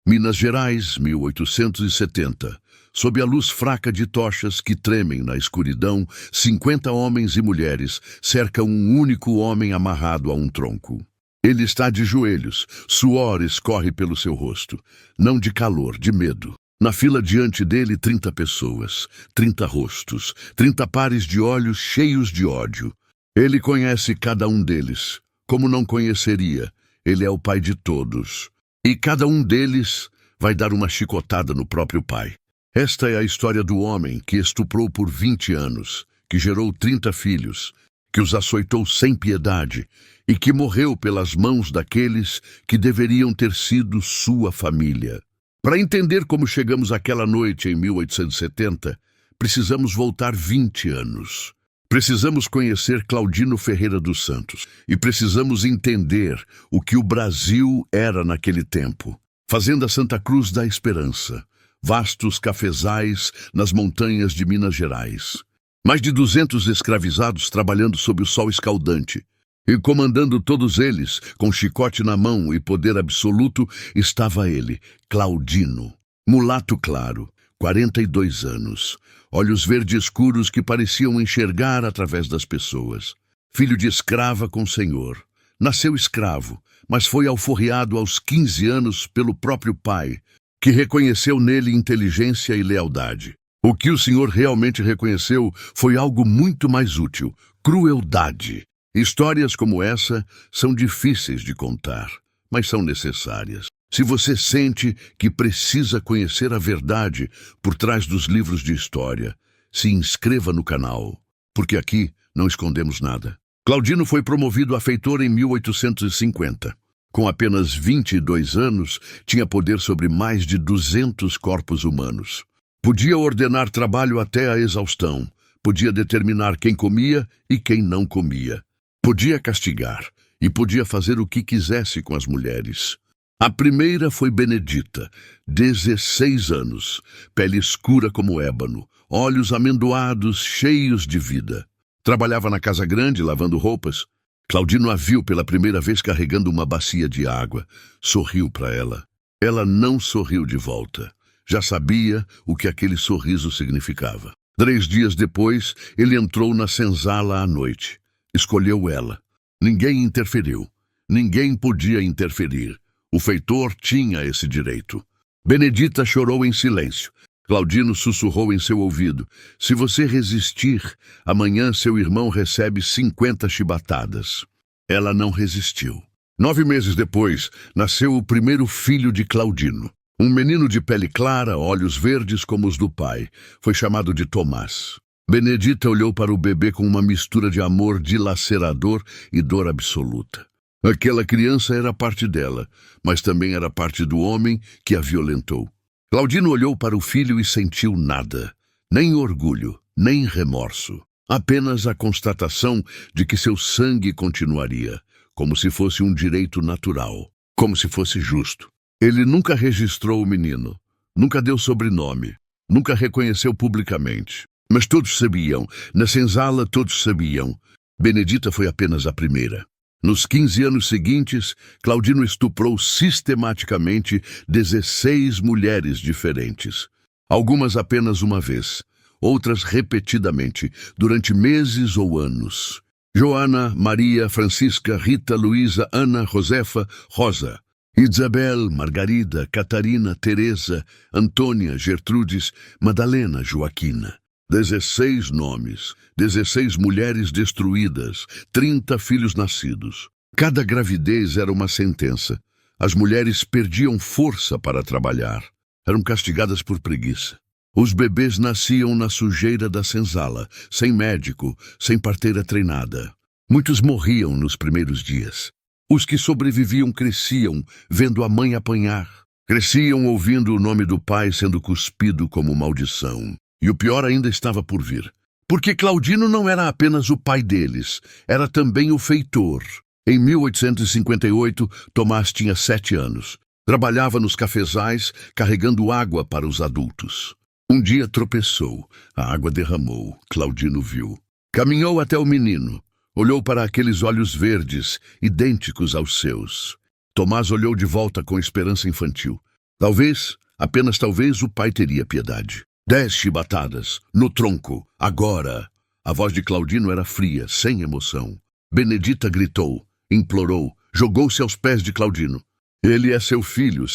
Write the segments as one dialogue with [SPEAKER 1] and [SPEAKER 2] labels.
[SPEAKER 1] Minas Gerais, 1870. Sob a luz fraca de tochas que tremem na escuridão, 50 homens e mulheres cercam um único homem amarrado a um tronco. Ele está de joelhos, suor escorre pelo seu rosto, não de calor, de medo. Na fila diante dele, 30 pessoas, 30 rostos, 30 pares de olhos cheios de ódio. Ele conhece cada um deles, como não conheceria. Ele é o pai de todos. E cada um deles vai dar uma chicotada no próprio pai. Esta é a história do homem que estuprou por 20 anos, que gerou 30 filhos, que os açoitou sem piedade e que morreu pelas mãos daqueles que deveriam ter sido sua família. Para entender como chegamos àquela noite em 1870, precisamos voltar 20 anos. Precisamos conhecer Claudino Ferreira dos Santos e precisamos entender o que o Brasil era naquele tempo. Fazenda Santa Cruz da Esperança, vastos cafezais nas montanhas de Minas Gerais. Mais de 200 escravizados trabalhando sob o sol escaldante. E comandando todos eles, com chicote na mão e poder absoluto, estava ele, Claudino. Mulato claro, 42 anos. Olhos verde escuros que pareciam enxergar através das pessoas. Filho de escrava com senhor. Nasceu escravo, mas foi alforriado aos 15 anos pelo próprio pai, que reconheceu nele inteligência e lealdade. O que o senhor realmente reconheceu foi algo muito mais útil: crueldade. Histórias como essa são difíceis de contar, mas são necessárias. Se você sente que precisa conhecer a verdade por trás dos livros de história, se inscreva no canal, porque aqui não escondemos nada. Claudino foi promovido a feitor em 1850. Com apenas 22 anos, tinha poder sobre mais de 200 corpos humanos. Podia ordenar trabalho até a exaustão. Podia determinar quem comia e quem não comia. Podia castigar e podia fazer o que quisesse com as mulheres. A primeira foi Benedita, 16 anos, pele escura como ébano, olhos amendoados, cheios de vida. Trabalhava na casa grande, lavando roupas. Claudino a viu pela primeira vez carregando uma bacia de água. Sorriu para ela. Ela não sorriu de volta. Já sabia o que aquele sorriso significava. 3 dias depois, ele entrou na senzala à noite. Escolheu ela. Ninguém interferiu. Ninguém podia interferir. O feitor tinha esse direito. Benedita chorou em silêncio. Claudino sussurrou em seu ouvido: se você resistir, amanhã seu irmão recebe 50 chibatadas. Ela não resistiu. 9 meses depois, nasceu o primeiro filho de Claudino. Um menino de pele clara, olhos verdes como os do pai. Foi chamado de Tomás. Benedita olhou para o bebê com uma mistura de amor dilacerador e dor absoluta. Aquela criança era parte dela, mas também era parte do homem que a violentou. Claudino olhou para o filho e sentiu nada, nem orgulho, nem remorso. Apenas a constatação de que seu sangue continuaria, como se fosse um direito natural, como se fosse justo. Ele nunca registrou o menino, nunca deu sobrenome, nunca reconheceu publicamente. Mas todos sabiam, na senzala todos sabiam. Benedita foi apenas a primeira. Nos 15 anos seguintes, Claudino estuprou sistematicamente 16 mulheres diferentes. Algumas apenas uma vez, outras repetidamente, durante meses ou anos. Joana, Maria, Francisca, Rita, Luísa, Ana, Josefa, Rosa. Isabel, Margarida, Catarina, Teresa, Antônia, Gertrudes, Madalena, Joaquina. 16 nomes, 16 mulheres destruídas, 30 filhos nascidos. Cada gravidez era uma sentença. As mulheres perdiam força para trabalhar. Eram castigadas por preguiça. Os bebês nasciam na sujeira da senzala, sem médico, sem parteira treinada. Muitos morriam nos primeiros dias. Os que sobreviviam cresciam, vendo a mãe apanhar. Cresciam ouvindo o nome do pai sendo cuspido como maldição. E o pior ainda estava por vir. Porque Claudino não era apenas o pai deles, era também o feitor. Em 1858, Tomás tinha 7 anos. Trabalhava nos cafezais, carregando água para os adultos. Um dia tropeçou, a água derramou, Claudino viu. Caminhou até o menino, olhou para aqueles olhos verdes, idênticos aos seus. Tomás olhou de volta com esperança infantil. Talvez, apenas talvez, o pai teria piedade. 10 chibatadas, no tronco, agora. A voz de Claudino era fria, sem emoção. Benedita gritou, implorou, jogou-se aos pés de Claudino. Ele é seu filho,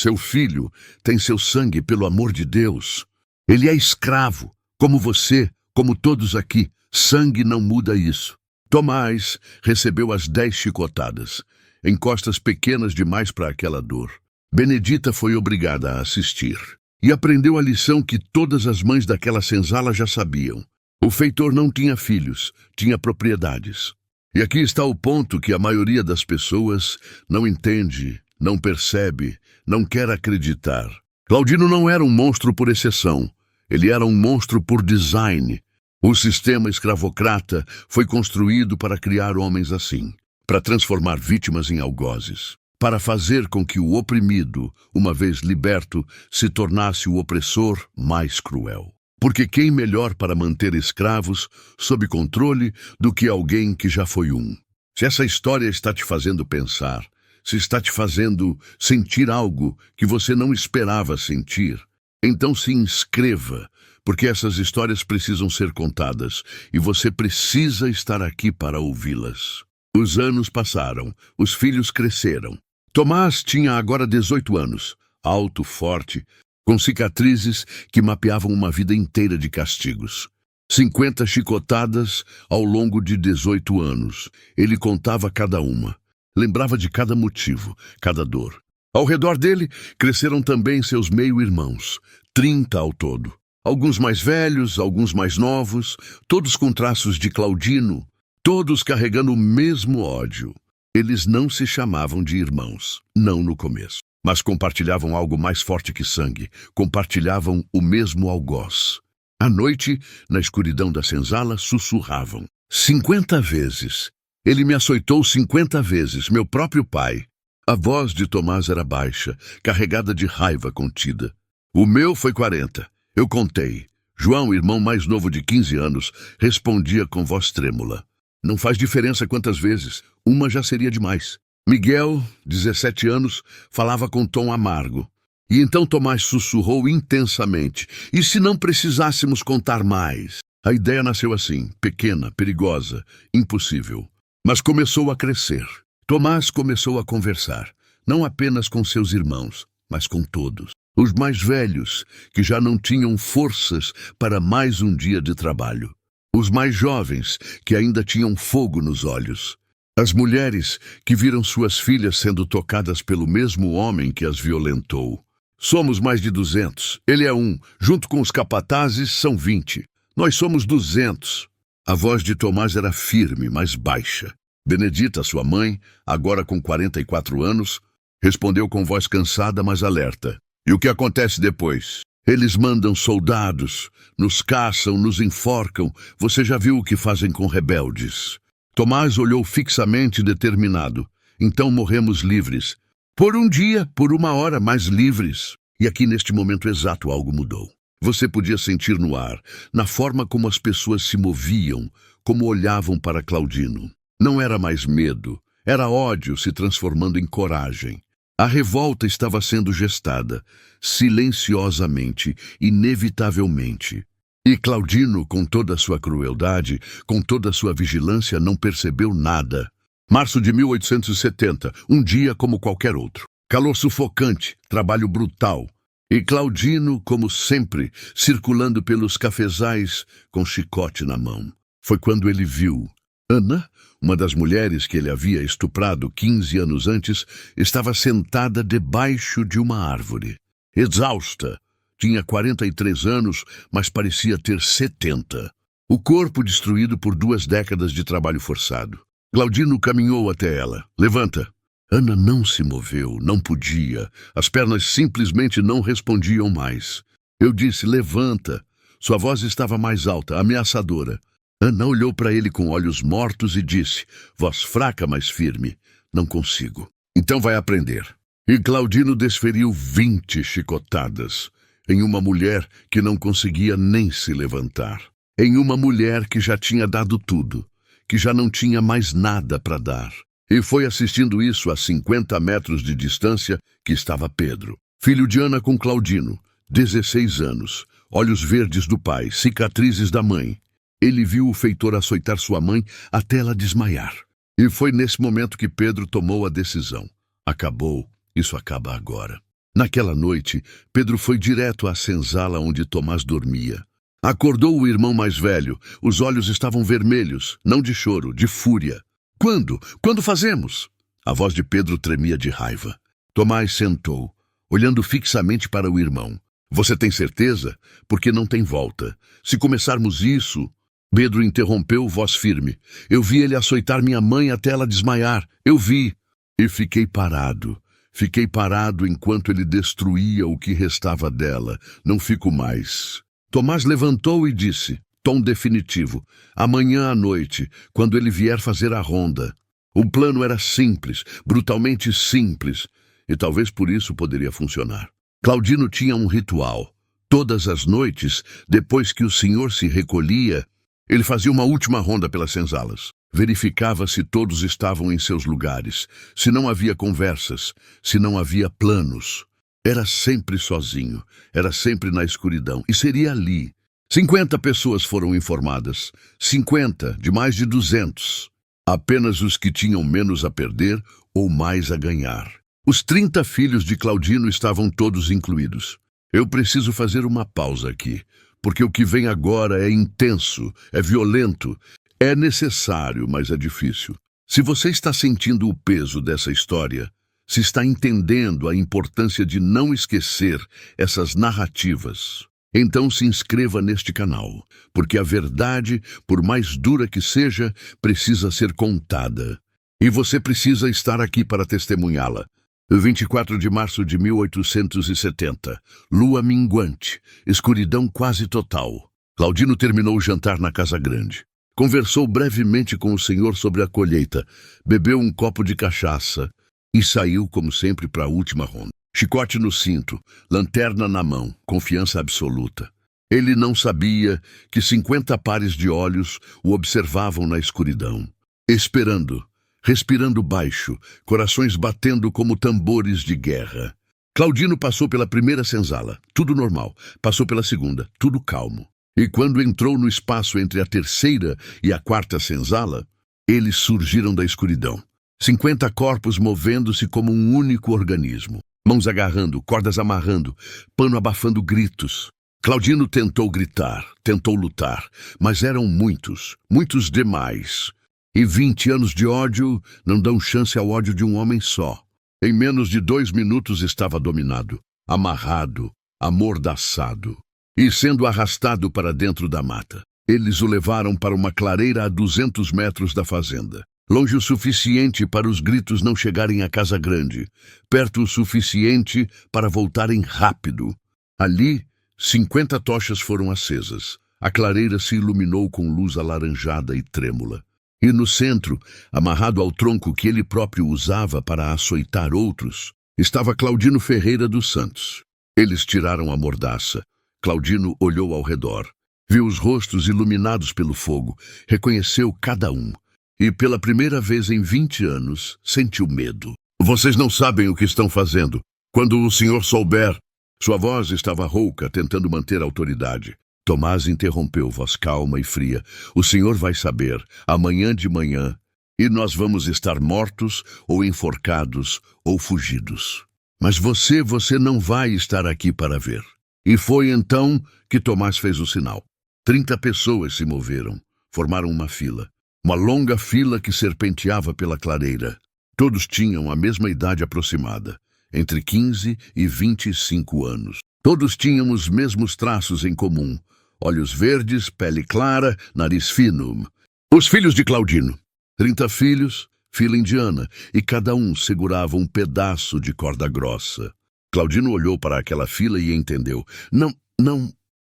[SPEAKER 1] tem seu sangue, pelo amor de Deus. Ele é escravo, como você, como todos aqui. Sangue não muda isso. Tomás recebeu as 10 chicotadas, em costas pequenas demais para aquela dor. Benedita foi obrigada a assistir. E aprendeu a lição que todas as mães daquela senzala já sabiam. O feitor não tinha filhos, tinha propriedades. E aqui está o ponto que a maioria das pessoas não entende, não percebe, não quer acreditar. Claudino não era um monstro por exceção. Ele era um monstro por design. O sistema escravocrata foi construído para criar homens assim, para transformar vítimas em algozes, para fazer com que o oprimido, uma vez liberto, se tornasse o opressor mais cruel. Porque quem melhor para manter escravos sob controle do que alguém que já foi um? Se essa história está te fazendo pensar, se está te fazendo sentir algo que você não esperava sentir, então se inscreva, porque essas histórias precisam ser contadas e você precisa estar aqui para ouvi-las. Os anos passaram, os filhos cresceram. Tomás tinha agora 18 anos, alto, forte, com cicatrizes que mapeavam uma vida inteira de castigos. 50 chicotadas ao longo de 18 anos. Ele contava cada uma. Lembrava de cada motivo, cada dor. Ao redor dele, cresceram também seus meio-irmãos, 30 ao todo. Alguns mais velhos, alguns mais novos, todos com traços de Claudino, todos carregando o mesmo ódio. Eles não se chamavam de irmãos, não no começo. Mas compartilhavam algo mais forte que sangue, compartilhavam o mesmo algoz. À noite, na escuridão da senzala, sussurravam. 50 vezes. Ele me açoitou 50 vezes, meu próprio pai. A voz de Tomás era baixa, carregada de raiva contida. O meu foi 40. Eu contei. João, irmão mais novo de 15 anos, respondia com voz trêmula. Não faz diferença quantas vezes, uma já seria demais. Miguel, 17 anos, falava com tom amargo. E então Tomás sussurrou intensamente. E se não precisássemos contar mais? A ideia nasceu assim, pequena, perigosa, impossível. Mas começou a crescer. Tomás começou a conversar, não apenas com seus irmãos, mas com todos. Os mais velhos, que já não tinham forças para mais um dia de trabalho. Os mais jovens, que ainda tinham fogo nos olhos. As mulheres que viram suas filhas sendo tocadas pelo mesmo homem que as violentou. Somos mais de 200. Ele é um. Junto com os capatazes, são 20. Nós somos 200. A voz de Tomás era firme, mas baixa. Benedita, sua mãe, agora com 44 anos, respondeu com voz cansada, mas alerta. E o que acontece depois? Eles mandam soldados, nos caçam, nos enforcam. Você já viu o que fazem com rebeldes? Tomás olhou fixamente, determinado. Então morremos livres. Por um dia, por uma hora, mas livres. E aqui neste momento exato algo mudou. Você podia sentir no ar, na forma como as pessoas se moviam, como olhavam para Claudino. Não era mais medo, era ódio se transformando em coragem. A revolta estava sendo gestada, silenciosamente, inevitavelmente. E Claudino, com toda a sua crueldade, com toda a sua vigilância, não percebeu nada. Março de 1870, um dia como qualquer outro. Calor sufocante, trabalho brutal. E Claudino, como sempre, circulando pelos cafezais com chicote na mão. Foi quando ele viu. Ana, uma das mulheres que ele havia estuprado 15 anos antes, estava sentada debaixo de uma árvore. Exausta. Tinha 43 anos, mas parecia ter 70. O corpo destruído por 2 décadas de trabalho forçado. Claudino caminhou até ela. Levanta. Ana não se moveu, não podia. As pernas simplesmente não respondiam mais. Eu disse, levanta. Sua voz estava mais alta, ameaçadora. Ana olhou para ele com olhos mortos e disse, voz fraca, mas firme, não consigo. Então vai aprender. E Claudino desferiu 20 chicotadas. Em uma mulher que não conseguia nem se levantar. Em uma mulher que já tinha dado tudo, que já não tinha mais nada para dar. E foi assistindo isso a 50 metros de distância que estava Pedro. Filho de Ana com Claudino, 16 anos, olhos verdes do pai, cicatrizes da mãe. Ele viu o feitor açoitar sua mãe até ela desmaiar. E foi nesse momento que Pedro tomou a decisão. Acabou, isso acaba agora. Naquela noite, Pedro foi direto à senzala onde Tomás dormia. Acordou o irmão mais velho. Os olhos estavam vermelhos, não de choro, de fúria. Quando? Quando fazemos? A voz de Pedro tremia de raiva. Tomás sentou, olhando fixamente para o irmão. Você tem certeza? Porque não tem volta. Se começarmos isso... Pedro interrompeu, voz firme. Eu vi ele açoitar minha mãe até ela desmaiar. Eu vi. E fiquei parado. Fiquei parado enquanto ele destruía o que restava dela. Não fico mais. Tomás levantou e disse, tom definitivo, amanhã à noite, quando ele vier fazer a ronda. O plano era simples, brutalmente simples, e talvez por isso poderia funcionar. Claudino tinha um ritual. Todas as noites, depois que o senhor se recolhia, ele fazia uma última ronda pelas senzalas. Verificava se todos estavam em seus lugares, se não havia conversas, se não havia planos. Era sempre sozinho, era sempre na escuridão, e seria ali. 50 pessoas foram informadas, 50 de mais de 200. Apenas os que tinham menos a perder ou mais a ganhar. Os 30 filhos de Claudino estavam todos incluídos. Eu preciso fazer uma pausa aqui, porque o que vem agora é intenso, é violento, é necessário, mas é difícil. Se você está sentindo o peso dessa história, se está entendendo a importância de não esquecer essas narrativas, então se inscreva neste canal, porque a verdade, por mais dura que seja, precisa ser contada. E você precisa estar aqui para testemunhá-la. 24 de março de 1870, lua minguante, escuridão quase total. Claudino terminou o jantar na casa grande. Conversou brevemente com o senhor sobre a colheita, bebeu um copo de cachaça e saiu, como sempre, para a última ronda. Chicote no cinto, lanterna na mão, confiança absoluta. Ele não sabia que 50 pares de olhos o observavam na escuridão, esperando, respirando baixo, corações batendo como tambores de guerra. Claudino passou pela primeira senzala, tudo normal. Passou pela segunda, tudo calmo. E quando entrou no espaço entre a terceira e a quarta senzala, eles surgiram da escuridão. 50 corpos movendo-se como um único organismo. Mãos agarrando, cordas amarrando, pano abafando gritos. Claudino tentou gritar, tentou lutar, mas eram muitos, muitos demais. E 20 anos de ódio não dão chance ao ódio de um homem só. Em menos de 2 minutos estava dominado, amarrado, amordaçado e sendo arrastado para dentro da mata. Eles o levaram para uma clareira a 200 metros da fazenda. Longe o suficiente para os gritos não chegarem à casa grande. Perto o suficiente para voltarem rápido. Ali, 50 tochas foram acesas. A clareira se iluminou com luz alaranjada e trêmula. E no centro, amarrado ao tronco que ele próprio usava para açoitar outros, estava Claudino Ferreira dos Santos. Eles tiraram a mordaça. Claudino olhou ao redor. Viu os rostos iluminados pelo fogo. Reconheceu cada um. E pela primeira vez em 20 anos, sentiu medo. Vocês não sabem o que estão fazendo. Quando o senhor souber... Sua voz estava rouca, tentando manter a autoridade. Tomás interrompeu, voz calma e fria. O senhor vai saber, amanhã de manhã, e nós vamos estar mortos, ou enforcados, ou fugidos. Mas você não vai estar aqui para ver. E foi então que Tomás fez o sinal. 30 pessoas se moveram, formaram uma fila. Uma longa fila que serpenteava pela clareira. Todos tinham a mesma idade aproximada, entre 15 e 25 anos. Todos tinham os mesmos traços em comum. Olhos verdes, pele clara, nariz fino. Os filhos de Claudino. 30 filhos, fila indiana, e cada um segurava um pedaço de corda grossa. Claudino olhou para aquela fila e entendeu. Não.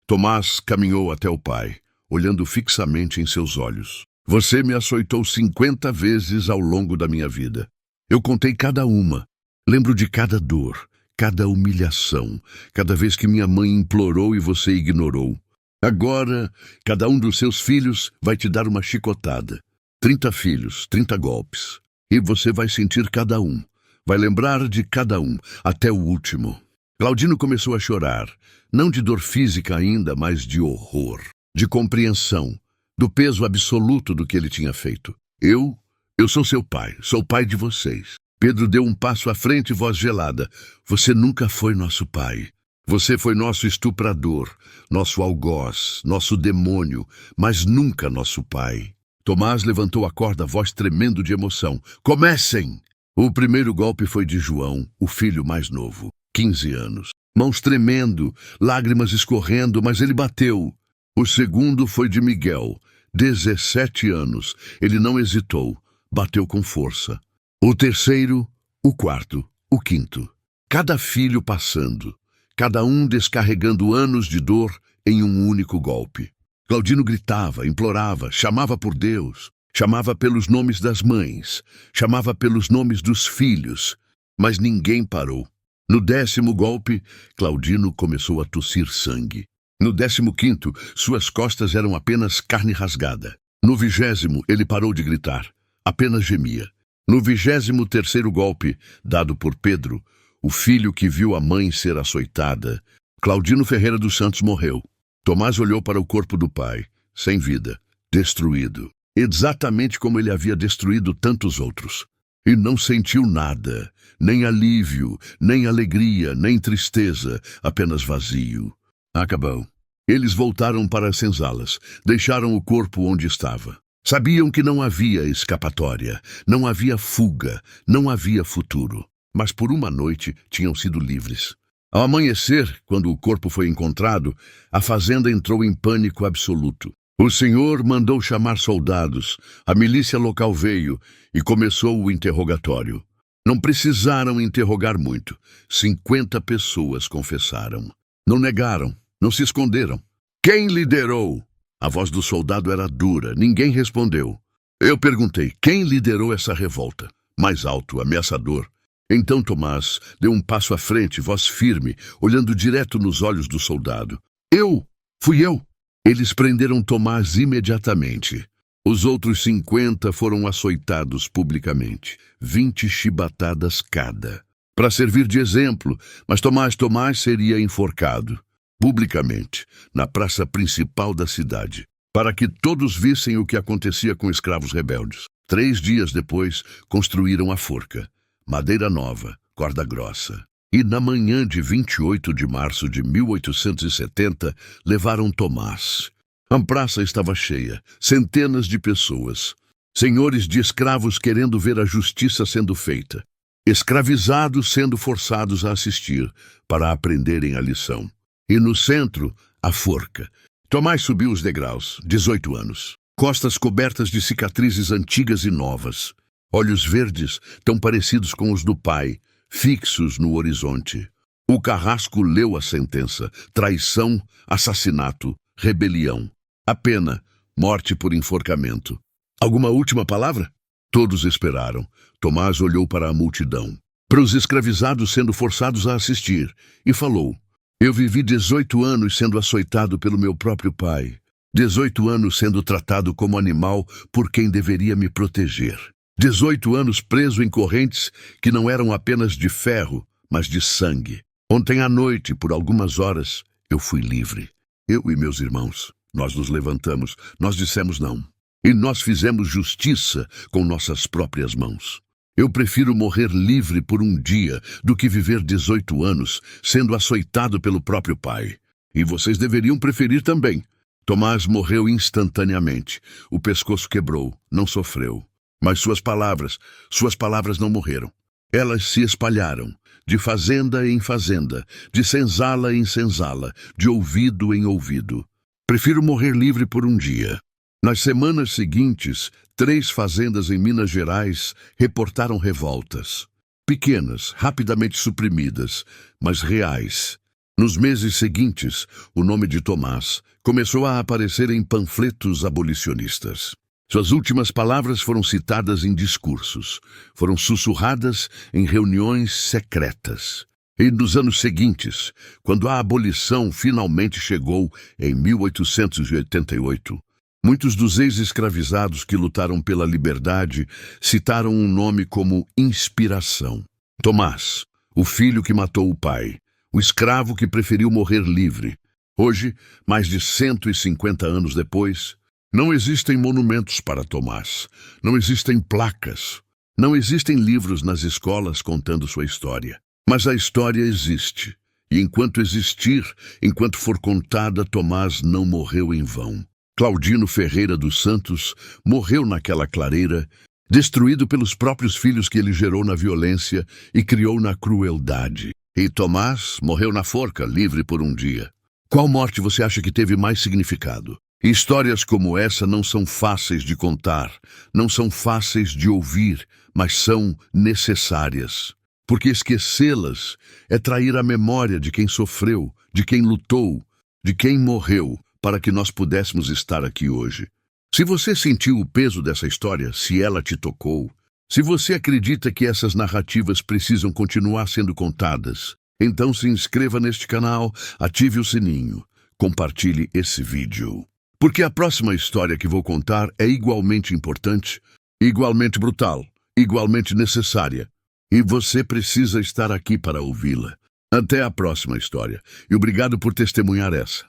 [SPEAKER 1] Tomás caminhou até o pai, olhando fixamente em seus olhos. Você me açoitou 50 vezes ao longo da minha vida. Eu contei cada uma. Lembro de cada dor, cada humilhação, cada vez que minha mãe implorou e você ignorou. Agora, cada um dos seus filhos vai te dar uma chicotada. 30 filhos, 30 golpes. E você vai sentir cada um. Vai lembrar de cada um, até o último. Claudino começou a chorar, não de dor física ainda, mas de horror, de compreensão, do peso absoluto do que ele tinha feito. Eu sou seu pai, sou pai de vocês. Pedro deu um passo à frente, voz gelada. Você nunca foi nosso pai. Você foi nosso estuprador, nosso algoz, nosso demônio, mas nunca nosso pai. Tomás levantou a corda, voz tremendo de emoção. Comecem! O primeiro golpe foi de João, o filho mais novo, 15 anos. Mãos tremendo, lágrimas escorrendo, mas ele bateu. O segundo foi de Miguel, 17 anos. Ele não hesitou, bateu com força. O terceiro, o quarto, o quinto. Cada filho passando, cada um descarregando anos de dor em um único golpe. Claudino gritava, implorava, chamava por Deus, chamava pelos nomes das mães, chamava pelos nomes dos filhos, mas ninguém parou. No 10º golpe, Claudino começou a tossir sangue. No 15º, suas costas eram apenas carne rasgada. No 20º, ele parou de gritar, apenas gemia. No 23º golpe, dado por Pedro, o filho que viu a mãe ser açoitada, Claudino Ferreira dos Santos morreu. Tomás olhou para o corpo do pai, sem vida, destruído, exatamente como ele havia destruído tantos outros. E não sentiu nada, nem alívio, nem alegria, nem tristeza, apenas vazio. Acabou. Eles voltaram para as senzalas, deixaram o corpo onde estava. Sabiam que não havia escapatória, não havia fuga, não havia futuro. Mas por uma noite tinham sido livres. Ao amanhecer, quando o corpo foi encontrado, a fazenda entrou em pânico absoluto. O Senhor mandou chamar soldados, a milícia local veio e começou o interrogatório. Não precisaram interrogar muito. 50 pessoas confessaram. Não negaram, não se esconderam. Quem liderou? A voz do soldado era dura, ninguém respondeu. Eu perguntei, quem liderou essa revolta? Mais alto, ameaçador. Então Tomás deu um passo à frente, voz firme, olhando direto nos olhos do soldado. Fui eu. Eles prenderam Tomás imediatamente. Os outros 50 foram açoitados publicamente, 20 chibatadas cada, para servir de exemplo, mas Tomás seria enforcado, publicamente, na praça principal da cidade, para que todos vissem o que acontecia com escravos rebeldes. 3 dias depois, construíram a forca, madeira nova, corda grossa. E na manhã de 28 de março de 1870, levaram Tomás. A praça estava cheia, centenas de pessoas. Senhores de escravos querendo ver a justiça sendo feita. Escravizados sendo forçados a assistir, para aprenderem a lição. E no centro, a forca. Tomás subiu os degraus, 18 anos. Costas cobertas de cicatrizes antigas e novas. Olhos verdes, tão parecidos com os do pai, fixos no horizonte. O carrasco leu a sentença: traição, assassinato, rebelião. A pena, morte por enforcamento. Alguma última palavra? Todos esperaram. Tomás olhou para a multidão, para os escravizados sendo forçados a assistir, e falou: eu vivi 18 anos sendo açoitado pelo meu próprio pai. 18 anos sendo tratado como animal por quem deveria me proteger. 18 anos preso em correntes que não eram apenas de ferro, mas de sangue. Ontem à noite, por algumas horas, eu fui livre. Eu e meus irmãos, nós nos levantamos, nós dissemos não. E nós fizemos justiça com nossas próprias mãos. Eu prefiro morrer livre por um dia do que viver 18 anos sendo açoitado pelo próprio pai. E vocês deveriam preferir também. Tomás morreu instantaneamente. O pescoço quebrou, não sofreu. Mas suas palavras não morreram. Elas se espalharam, de fazenda em fazenda, de senzala em senzala, de ouvido em ouvido. Prefiro morrer livre por um dia. Nas semanas seguintes, 3 fazendas em Minas Gerais reportaram revoltas. Pequenas, rapidamente suprimidas, mas reais. Nos meses seguintes, o nome de Tomás começou a aparecer em panfletos abolicionistas. Suas últimas palavras foram citadas em discursos, foram sussurradas em reuniões secretas. E nos anos seguintes, quando a abolição finalmente chegou em 1888, muitos dos ex-escravizados que lutaram pela liberdade citaram um nome como inspiração. Tomás, o filho que matou o pai, o escravo que preferiu morrer livre. Hoje, mais de 150 anos depois, não existem monumentos para Tomás, não existem placas, não existem livros nas escolas contando sua história. Mas a história existe, e enquanto existir, enquanto for contada, Tomás não morreu em vão. Claudino Ferreira dos Santos morreu naquela clareira, destruído pelos próprios filhos que ele gerou na violência e criou na crueldade. E Tomás morreu na forca, livre por um dia. Qual morte você acha que teve mais significado? Histórias como essa não são fáceis de contar, não são fáceis de ouvir, mas são necessárias. Porque esquecê-las é trair a memória de quem sofreu, de quem lutou, de quem morreu, para que nós pudéssemos estar aqui hoje. Se você sentiu o peso dessa história, se ela te tocou, se você acredita que essas narrativas precisam continuar sendo contadas, então se inscreva neste canal, ative o sininho, compartilhe esse vídeo. Porque a próxima história que vou contar é igualmente importante, igualmente brutal, igualmente necessária. E você precisa estar aqui para ouvi-la. Até a próxima história. E obrigado por testemunhar essa.